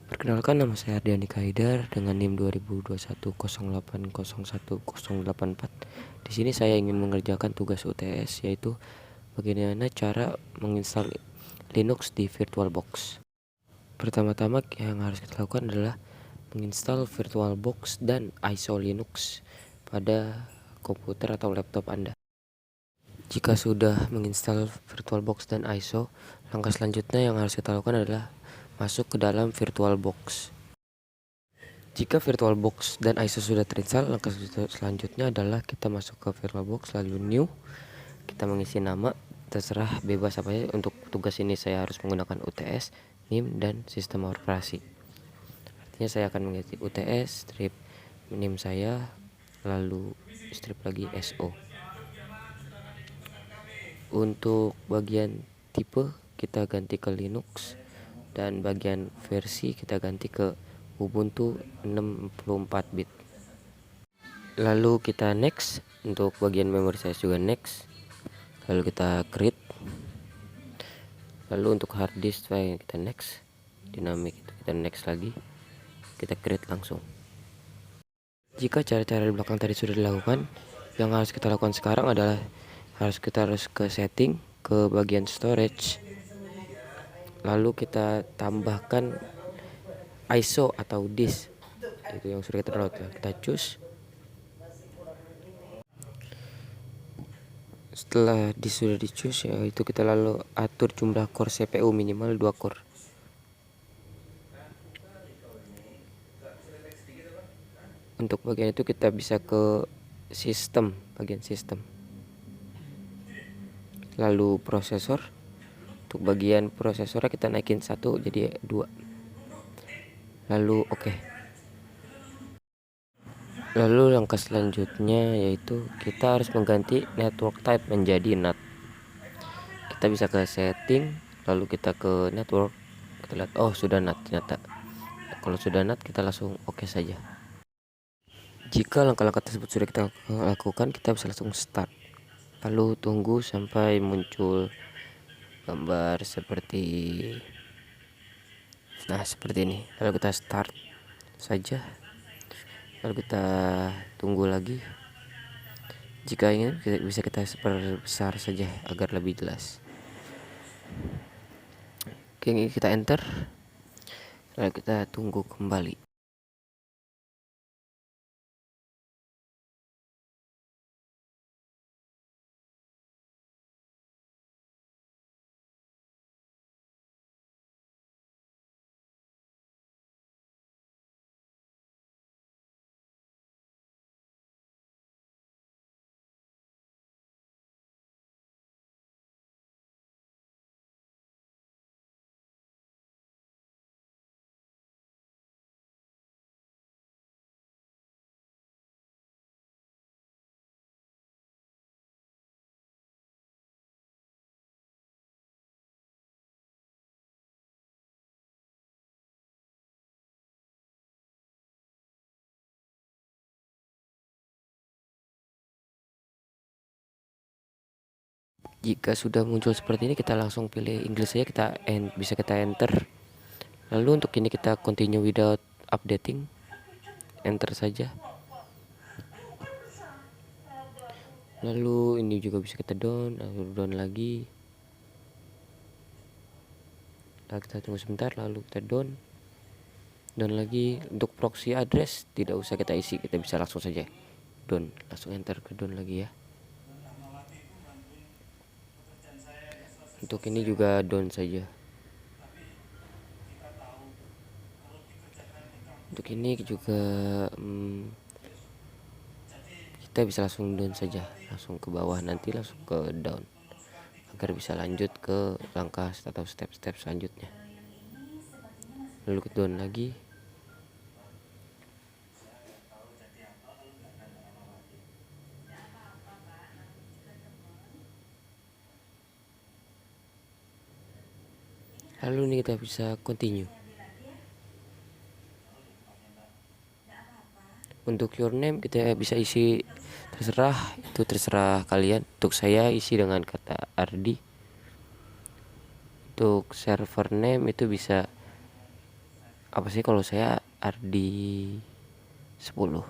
Perkenalkan, nama saya Ardiani Haidar dengan NIM 202108011084. Di sini saya ingin mengerjakan tugas UTS, yaitu bagaimana cara menginstal Linux di VirtualBox. Pertama-tama yang harus kita lakukan adalah menginstal VirtualBox dan ISO Linux pada komputer atau laptop Anda. Jika sudah menginstal VirtualBox dan ISO, langkah selanjutnya yang harus kita lakukan adalah masuk ke dalam VirtualBox. Jika VirtualBox dan ISO sudah terinstall, langkah selanjutnya adalah kita masuk ke VirtualBox, lalu New. Kita mengisi nama, terserah bebas apa ya. Untuk tugas ini saya harus menggunakan UTS, NIM, dan sistem operasi. Artinya saya akan mengisi UTS, strip NIM saya, lalu strip lagi SO. Untuk bagian tipe kita ganti ke Linux, dan bagian versi kita ganti ke Ubuntu 64 bit. Lalu kita next. Untuk bagian memori saya juga next. Lalu kita create. Lalu untuk hard disk kita next. Dynamic kita next lagi. Kita create langsung. Jika cara-cara di belakang tadi sudah dilakukan, yang harus kita lakukan sekarang adalah kita harus ke setting, ke bagian storage. Lalu kita tambahkan ISO atau disk, itu yang sudah kita download. Kita choose. Setelah sudah di choose, yaitu kita lalu atur jumlah core CPU minimal 2 core. Untuk bagian itu kita bisa ke sistem, bagian sistem, lalu prosesor. Untuk bagian prosesornya kita naikin 1 jadi 2, lalu oke. Lalu langkah selanjutnya yaitu kita harus mengganti network type menjadi NAT. Kita bisa ke setting, lalu kita ke network. Kita lihat, oh sudah NAT ternyata. Kalau sudah NAT kita langsung oke saja. Jika langkah-langkah tersebut sudah kita lakukan, kita bisa langsung start. Lalu tunggu sampai muncul gambar seperti ini. Lalu kita start saja. Lalu kita tunggu lagi. Jika ingin bisa kita perbesar saja agar lebih jelas. Oke, kita enter. Lalu kita tunggu kembali. Jika sudah muncul seperti ini, kita langsung pilih Inggris saja. Bisa kita enter. Lalu untuk ini kita continue without updating, enter saja. Lalu ini juga bisa kita down, lalu down lagi. Lalu kita tunggu sebentar, lalu kita down lagi. Untuk proxy address tidak usah kita isi, kita bisa langsung saja down, langsung enter ke down lagi ya. Untuk ini juga down saja. Untuk ini juga kita bisa langsung down saja, langsung ke bawah, nanti langsung ke down agar bisa lanjut ke langkah atau step-step selanjutnya. Lalu ke down lagi. Lalu ini kita bisa continue. Untuk username kita bisa isi terserah, itu terserah kalian. Untuk saya isi dengan kata Ardi. Untuk server name itu bisa apa sih kalau saya Ardi 10.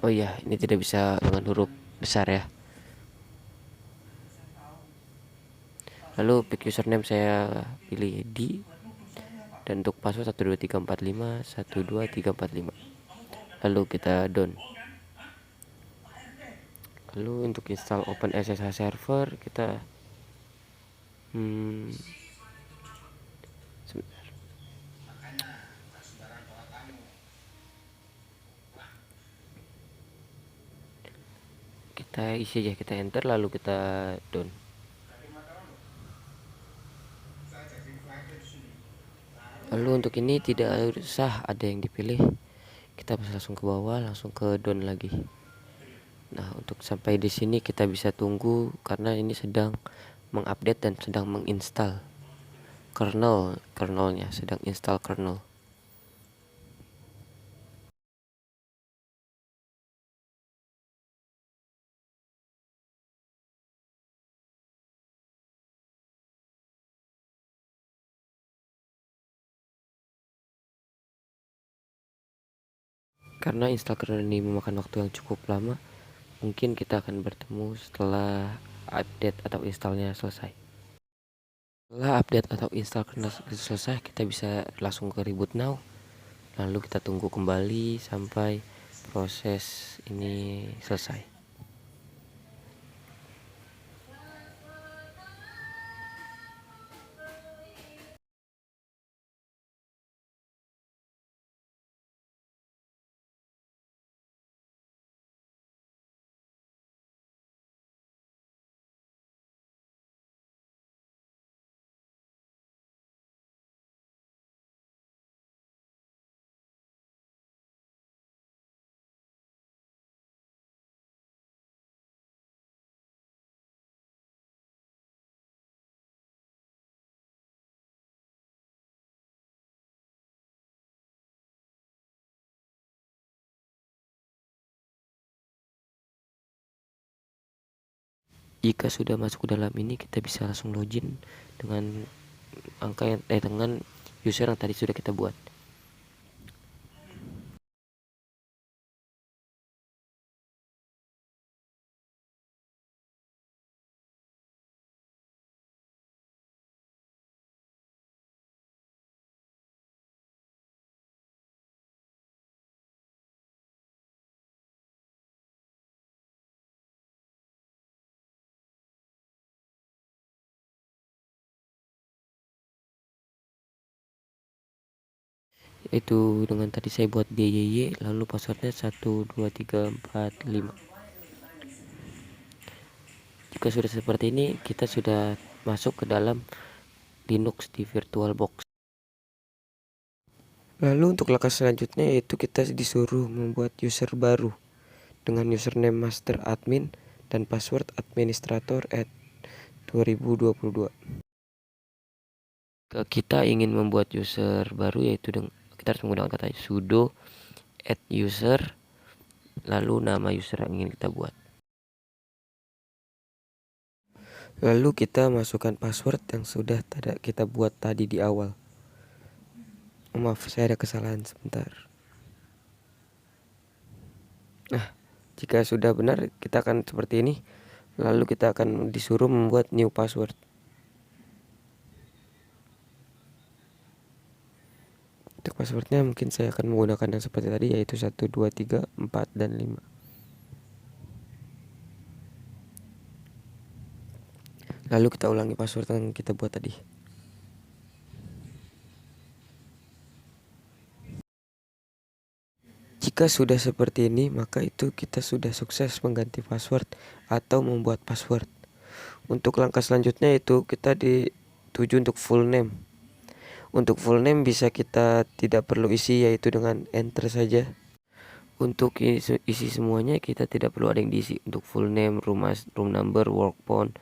Oh iya, ini tidak bisa dengan huruf besar ya. Lalu pick username saya pilih di, dan untuk password 12345 12345. Lalu kita done. Lalu untuk install OpenSSH server kita sebentar. Kita isi aja, kita enter lalu kita done. Lalu untuk ini tidak usah ada yang dipilih, kita bisa langsung ke bawah, langsung ke done lagi. Nah, untuk sampai di sini kita bisa tunggu karena ini sedang mengupdate dan sedang menginstal kernelnya sedang install kernel. Karena install kernel ini memakan waktu yang cukup lama, mungkin kita akan bertemu setelah update atau installnya selesai. Setelah update atau install kernel selesai, kita bisa langsung ke reboot now. Lalu kita tunggu kembali sampai proses ini selesai. Jika sudah masuk ke dalam ini, kita bisa langsung login dengan angka yang dengan user yang tadi sudah kita buat. Itu dengan tadi saya buat DYY, lalu passwordnya 12345. Jika sudah seperti ini, kita sudah masuk ke dalam Linux di VirtualBox. Lalu untuk langkah selanjutnya yaitu kita disuruh membuat user baru dengan username master admin dan password administrator at 2022. Kita ingin membuat user baru yaitu kita harus menggunakan kata sudo add user lalu nama user yang ingin kita buat. Lalu kita masukkan password yang sudah kita buat tadi di awal. Maaf, saya ada kesalahan sebentar. Nah, jika sudah benar, kita akan seperti ini. Lalu kita akan disuruh membuat new password. Untuk passwordnya mungkin saya akan menggunakan yang seperti tadi, yaitu 1, 2, 3, 4, dan 5. Lalu kita ulangi password yang kita buat tadi. Jika sudah seperti ini, maka itu kita sudah sukses mengganti password atau membuat password. Untuk langkah selanjutnya itu kita dituju untuk full name. Untuk full name bisa kita tidak perlu isi, yaitu dengan enter saja. Untuk isi semuanya kita tidak perlu ada yang diisi. Untuk full name, room number, work phone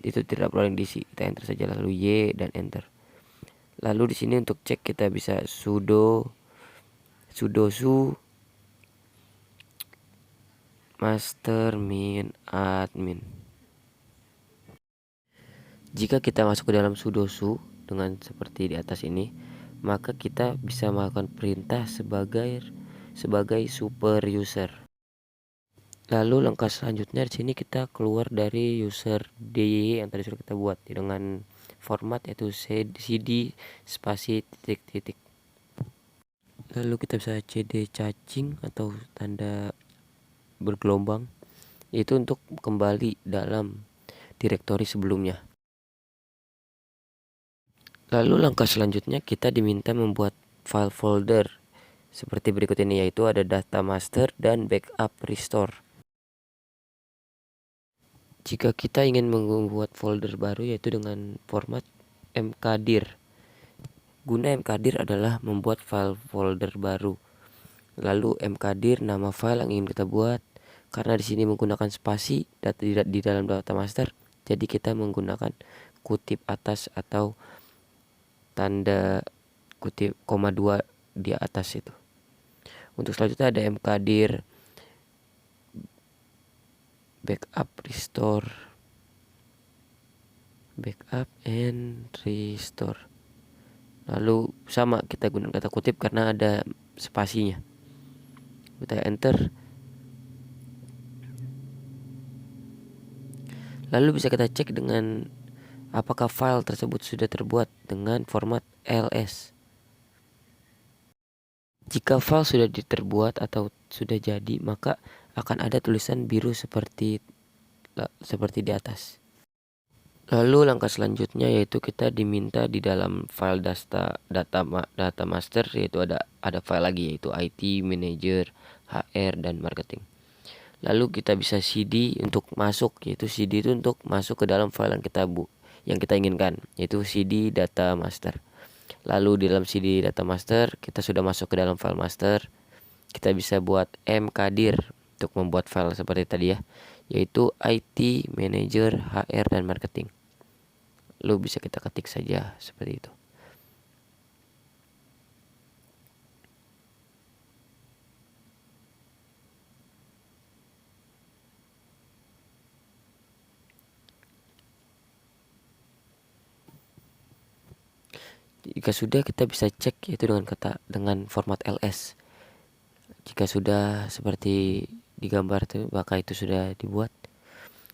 itu tidak perlu ada yang diisi. Kita enter saja lalu Y dan enter. Lalu di sini untuk cek kita bisa sudo su master min admin. Jika kita masuk ke dalam sudo su dengan seperti di atas ini, maka kita bisa melakukan perintah sebagai super user. Lalu langkah selanjutnya di sini kita keluar dari user dy yang tadi sudah kita buat dengan format yaitu cd spasi titik-titik. Lalu kita bisa cd cacing atau tanda bergelombang, itu untuk kembali dalam direktori sebelumnya. Lalu langkah selanjutnya kita diminta membuat file folder seperti berikut ini, yaitu ada data master dan backup restore. Jika kita ingin membuat folder baru yaitu dengan format mkdir. Guna mkdir adalah membuat file folder baru. Lalu mkdir nama file yang ingin kita buat. Karena di sini menggunakan spasi di dalam data master, jadi kita menggunakan kutip atas atau tanda kutip koma 2 di atas itu. Untuk selanjutnya ada mkdir backup restore, backup and restore. Lalu sama kita gunakan kata kutip karena ada spasinya. Kita enter. Lalu bisa kita cek dengan apakah file tersebut sudah terbuat dengan format ls. Jika file sudah terbuat atau sudah jadi, maka akan ada tulisan biru seperti di atas. Lalu langkah selanjutnya yaitu kita diminta di dalam file data master, yaitu ada file lagi yaitu IT, manager, HR dan marketing. Lalu kita bisa cd untuk masuk, yaitu cd itu untuk masuk ke dalam file yang kita inginkan, yaitu cd data master. Lalu di dalam cd data master kita sudah masuk ke dalam file master. Kita bisa buat mkdir untuk membuat file seperti tadi ya, yaitu IT, manager, HR dan marketing. Lalu bisa kita ketik saja seperti itu. Jika sudah, kita bisa cek yaitu dengan format ls. Jika sudah seperti di gambar itu, maka itu sudah dibuat.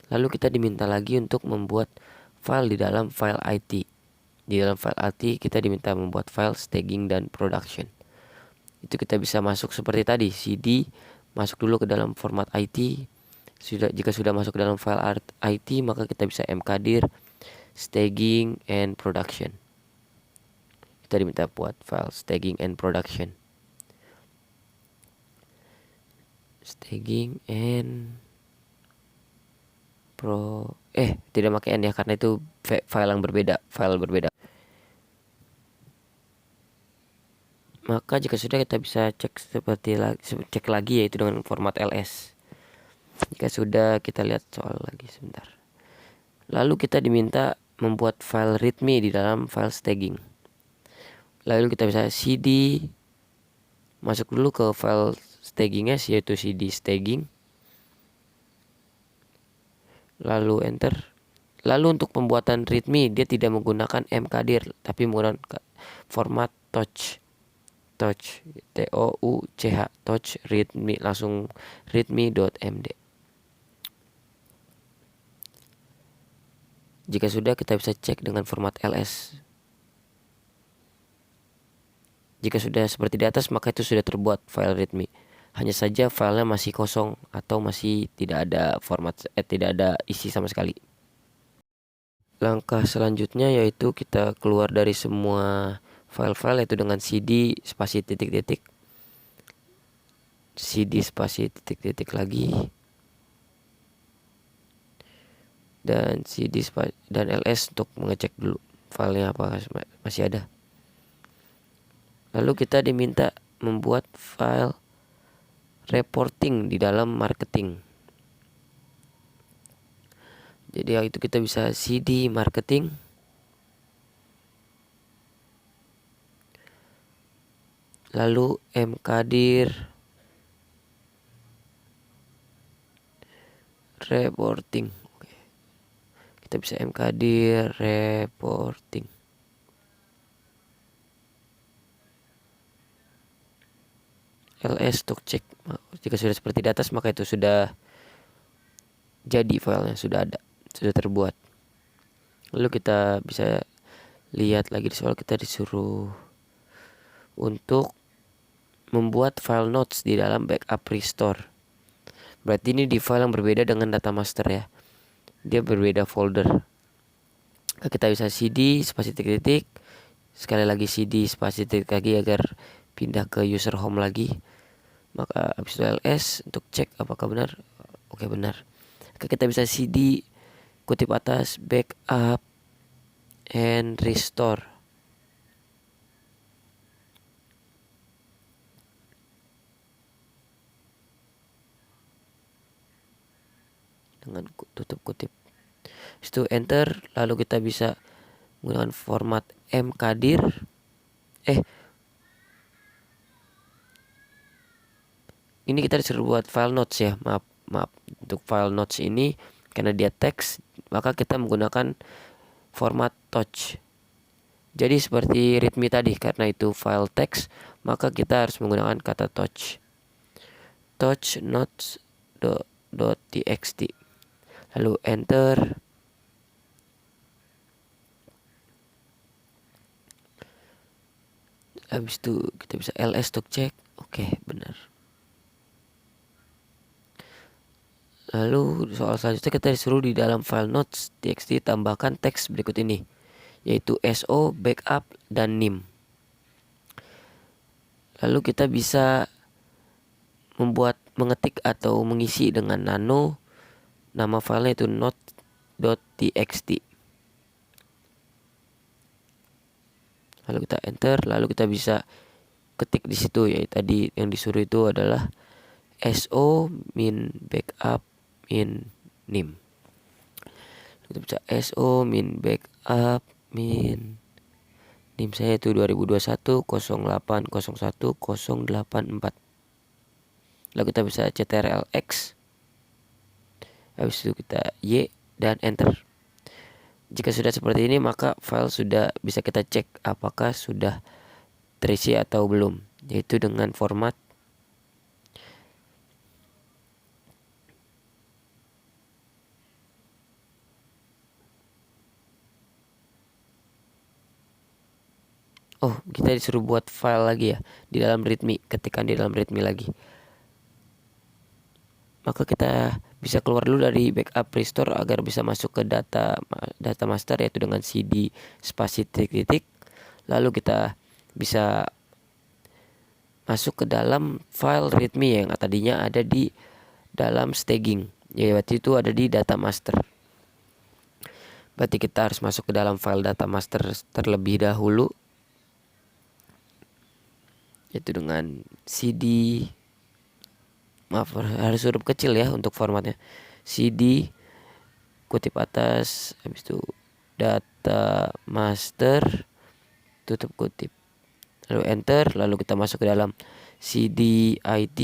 Lalu kita diminta lagi untuk membuat file di dalam file IT. Di dalam file IT kita diminta membuat file staging dan production. Itu kita bisa masuk seperti tadi, cd masuk dulu ke dalam format IT. Jika sudah masuk ke dalam file IT, maka kita bisa mkdir staging and production. Kita diminta buat file staging and production. Staging and tidak pakai n ya, karena itu file berbeda. Maka jika sudah, kita bisa cek lagi yaitu dengan format ls. Jika sudah, kita lihat soal lagi sebentar. Lalu kita diminta membuat file readme di dalam file staging. Lalu kita bisa cd masuk dulu ke file stagingnya, yaitu cd staging. Lalu enter. Lalu untuk pembuatan readme dia tidak menggunakan mkdir tapi menggunakan format touch touch readme, langsung readme.md. Jika sudah, kita bisa cek dengan format ls. Jika sudah seperti di atas, maka itu sudah terbuat file readme. Hanya saja filenya masih kosong atau masih tidak ada tidak ada isi sama sekali. Langkah selanjutnya yaitu kita keluar dari semua file-file, yaitu dengan cd spasi titik-titik, cd spasi titik-titik lagi, dan cd dan ls untuk mengecek dulu filenya apakah masih ada. Lalu kita diminta membuat file reporting di dalam marketing. Jadi hal itu kita bisa cd marketing, lalu mkdir reporting. Kita bisa mkdir reporting. ls untuk cek. Jika sudah seperti di atas maka itu sudah jadi, filenya sudah ada, sudah terbuat. Lalu kita bisa lihat lagi di soal kita disuruh untuk membuat file notes di dalam backup restore. Berarti ini di file yang berbeda dengan data master ya. Dia berbeda folder. Kita bisa cd spasi titik-titik, sekali lagi cd spasi titik lagi agar pindah ke user home lagi. Maka habis itu ls untuk cek apakah benar. Oke, benar. Kita bisa cd kutip atas backup and restore. Dengan tutup kutip. Itu enter, lalu kita bisa menggunakan format mkdir. Ini kita disuruh buat file notes ya. Maaf. Untuk file notes ini karena dia teks, maka kita menggunakan format touch. Jadi seperti readme tadi, karena itu file teks, maka kita harus menggunakan kata touch. Touch notes .txt. Lalu enter. Habis itu kita bisa ls untuk cek. Oke, benar. Lalu soal selanjutnya kita disuruh di dalam file notes txt tambahkan teks berikut ini, yaitu so, backup, dan nim. Lalu kita bisa mengetik atau mengisi dengan nano. Nama filenya itu note.txt. Lalu kita enter, lalu kita bisa ketik di situ ya, tadi yang disuruh itu adalah so min backup min nim. Kita bisa so min backup min nim saya itu 2021 08 01 084. Lalu kita bisa ctrl-x. Habis itu kita y dan enter. Jika sudah seperti ini maka file sudah bisa kita cek apakah sudah terisi atau belum, yaitu dengan format kita disuruh buat file lagi ya di dalam readme. Ketikkan di dalam readme lagi. Maka kita bisa keluar dulu dari backup restore agar bisa masuk ke data master, yaitu dengan cd spasi titik-titik. Lalu kita bisa masuk ke dalam file readme yang tadinya ada di dalam staging, ya waktu itu ada di data master. Berarti kita harus masuk ke dalam file data master terlebih dahulu, yaitu dengan cd, maaf harus huruf kecil ya untuk formatnya, cd kutip atas, habis itu data master tutup kutip, lalu enter, lalu kita masuk ke dalam cd it.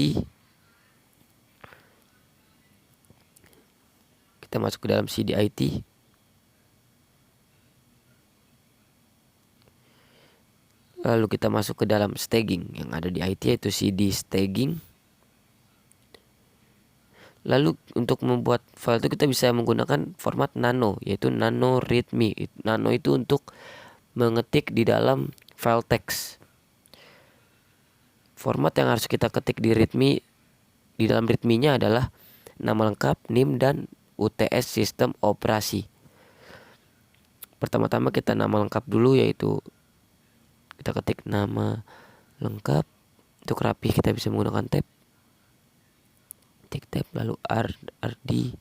Kita masuk ke dalam cd it. Lalu kita masuk ke dalam staging yang ada di IT, yaitu cd staging. Lalu untuk membuat file itu kita bisa menggunakan format nano, yaitu nano readme. Nano itu untuk mengetik di dalam file teks. Format yang harus kita ketik di readme, di dalam readme-nya adalah nama lengkap, nim, dan UTS sistem operasi. Pertama-tama kita nama lengkap dulu, yaitu kita ketik nama lengkap. Untuk rapi kita bisa menggunakan tab, tab, lalu Ardi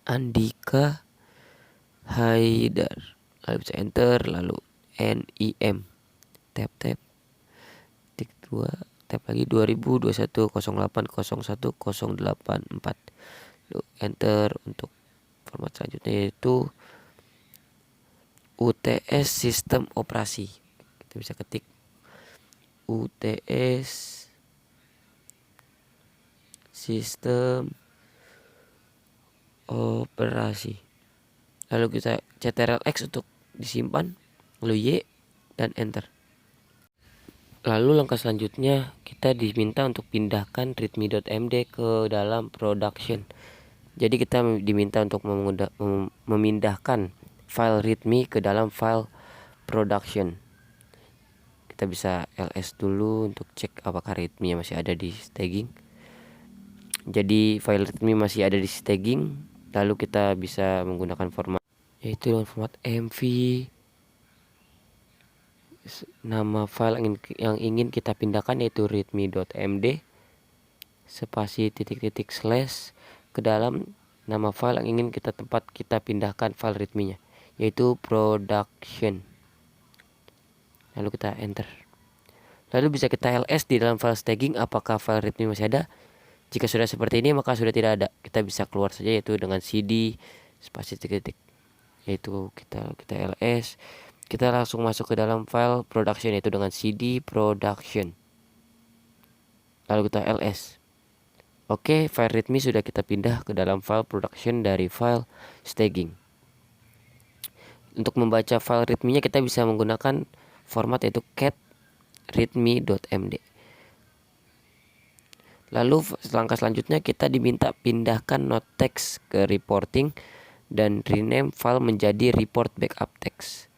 Andika Haidar, lalu bisa enter, lalu NIM, tab, tik 2, tab lagi 2021 08 01 084, lalu enter. Untuk format selanjutnya yaitu UTS sistem operasi. Kita bisa ketik UTS sistem operasi, lalu kita ctrl-x untuk disimpan, lalu y dan enter. Lalu langkah selanjutnya kita diminta untuk pindahkan readme.md ke dalam production. Jadi kita diminta untuk memindahkan file readme ke dalam file production. Kita bisa ls dulu untuk cek apakah readme masih ada di staging. Jadi file readme masih ada di staging. Lalu kita bisa menggunakan format, yaitu dengan format mv. Nama file yang ingin kita pindahkan yaitu readme.md spasi titik-titik slash ke dalam nama file yang ingin kita pindahkan file readme-nya, yaitu production. Lalu kita enter. Lalu bisa kita ls di dalam file staging apakah file readme masih ada. Jika sudah seperti ini maka sudah tidak ada. Kita bisa keluar saja yaitu dengan cd spasi titik-titik, yaitu kita ls. Kita langsung masuk ke dalam file production yaitu dengan cd production. Lalu kita ls. Oke, file readme sudah kita pindah ke dalam file production dari file staging. Untuk membaca file readme-nya kita bisa menggunakan format yaitu cat readme.md. Lalu langkah selanjutnya kita diminta pindahkan note text ke reporting dan rename file menjadi report backup text.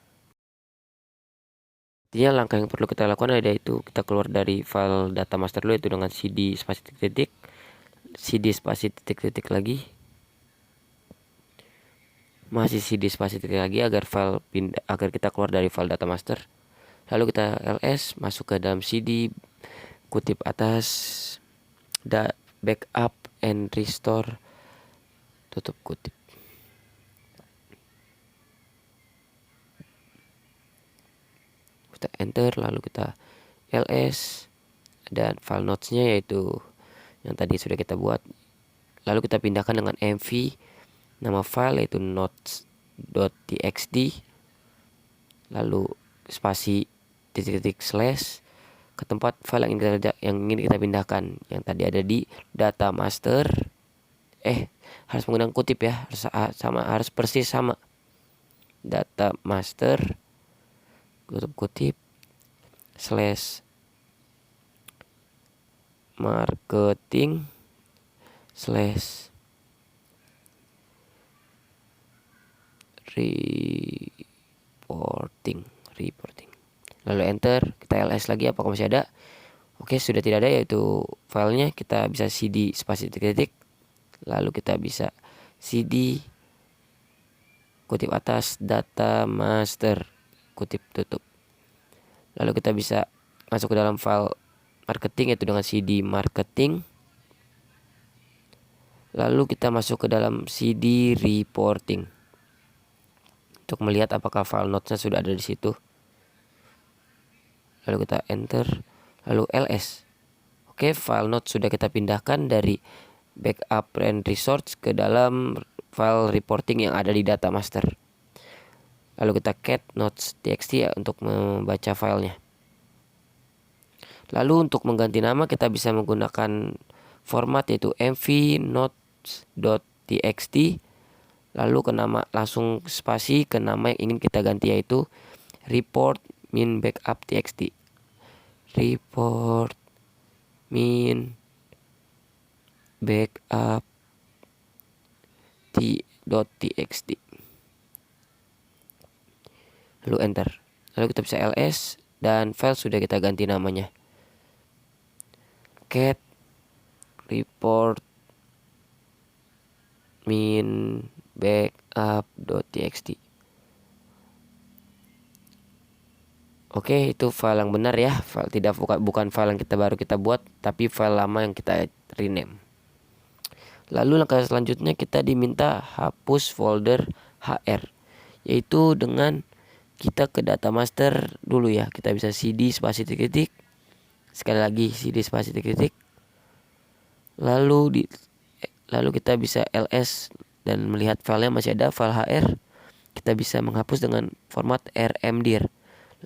Artinya langkah yang perlu kita lakukan yaitu kita keluar dari file data master dulu, yaitu dengan cd spasi titik-titik, cd spasi titik-titik lagi, masih cd spasi titik lagi agar kita keluar dari file data master. Lalu kita ls, masuk ke dalam cd, kutip atas, backup and restore, tutup kutip. Kita enter, lalu kita ls dan file notesnya yaitu yang tadi sudah kita buat. Lalu kita pindahkan dengan mv nama file yaitu notes.txt, lalu spasi titik-titik slash ke tempat file yang ingin kita pindahkan, yang tadi ada di data master. Harus menggunakan kutip ya, harus persis sama data master, tutup kutip, slash marketing slash reporting. Lalu enter, kita ls lagi apakah masih ada. Oke, sudah tidak ada, yaitu filenya kita bisa cd spasi titik-titik, lalu kita bisa cd kutip atas data master, kutip tutup. Lalu kita bisa masuk ke dalam file marketing yaitu dengan cd marketing. Lalu kita masuk ke dalam cd reporting untuk melihat apakah file notesnya sudah ada di situ. Lalu kita enter, lalu ls. Oke, file note sudah kita pindahkan dari backup and resource ke dalam file reporting yang ada di data master. Lalu kita cat notes.txt ya, untuk membaca filenya. Lalu untuk mengganti nama kita bisa menggunakan format yaitu mv notes.txt, lalu ke nama langsung spasi ke nama yang ingin kita ganti yaitu report min backup txt. Report min backup t.txt. Lalu enter. Lalu kita bisa ls dan file sudah kita ganti namanya. Cat report min backup.txt. Oke, itu file yang benar ya. File bukan file yang baru kita buat, tapi file lama yang kita rename. Lalu langkah selanjutnya kita diminta hapus folder hr, yaitu dengan kita ke data master dulu ya. Kita bisa cd spasi titik-titik, sekali lagi cd spasi titik-titik, lalu kita bisa ls dan melihat filenya masih ada file hr. Kita bisa menghapus dengan format rmdir,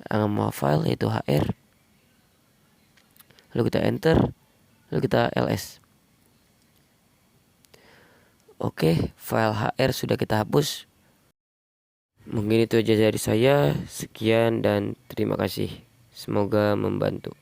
nama file yaitu hr, lalu kita enter, lalu kita ls. Oke, file hr sudah kita hapus. Mungkin itu aja dari saya. Sekian dan terima kasih, semoga membantu.